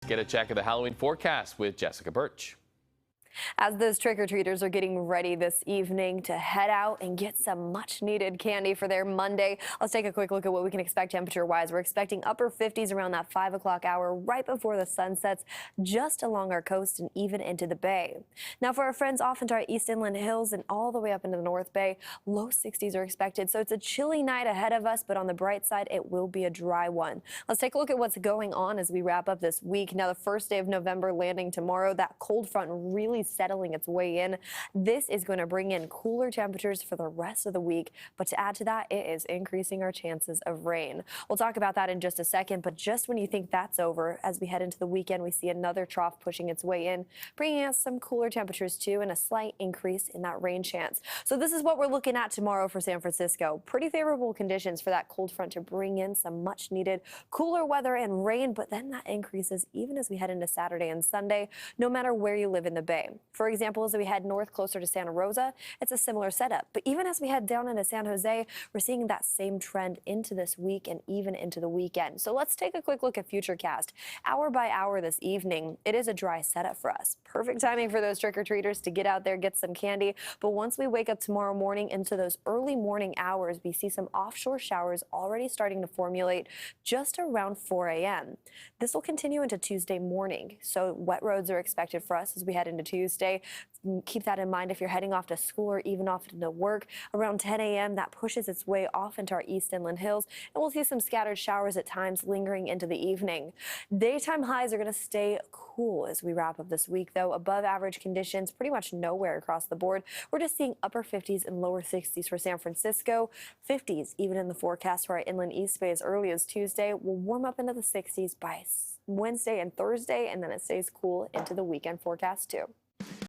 Get a check of the Halloween forecast with Jessica Birch. As those trick-or-treaters are getting ready this evening to head out and get some much-needed candy for their Monday, let's take a quick look at what we can expect temperature-wise. We're expecting upper 50s around that 5 o'clock hour right before the sun sets just along our coast and even into the bay. Now for our friends off into our East Inland Hills and all the way up into the North Bay, low 60s are expected. So it's a chilly night ahead of us, but on the bright side, it will be a dry one. Let's take a look at what's going on as we wrap up this week. Now the first day of November landing tomorrow, that cold front really settling its way in. This is going to bring in cooler temperatures for the rest of the week, but to add to that, it is increasing our chances of rain. We'll talk about that in just a second, but just when you think that's over, as we head into the weekend, we see another trough pushing its way in, bringing us some cooler temperatures too, and a slight increase in that rain chance. So this is what we're looking at tomorrow for San Francisco. Pretty favorable conditions for that cold front to bring in some much needed cooler weather and rain, but then that increases even as we head into Saturday and Sunday, no matter where you live in the Bay. For example, as we head north closer to Santa Rosa, it's a similar setup. But even as we head down into San Jose, we're seeing that same trend into this week and even into the weekend. So let's take a quick look at Futurecast. Hour by hour this evening, it is a dry setup for us. Perfect timing for those trick-or-treaters to get out there, get some candy. But once we wake up tomorrow morning into those early morning hours, we see some offshore showers already starting to formulate just around 4 a.m. This will continue into Tuesday morning. So wet roads are expected for us as we head into Tuesday. Keep that in mind if you're heading off to school or even off into work. Around 10 a.m. that pushes its way off into our East Inland Hills, and we'll see some scattered showers at times lingering into the evening. Daytime highs are going to stay cool as we wrap up this week, though. Above average conditions pretty much nowhere across the board. We're just seeing upper 50s and lower 60s for San Francisco, 50s even in the forecast for our Inland East Bay as early as Tuesday. We'll warm up into the 60s by Wednesday and Thursday, and then it stays cool into the weekend forecast too.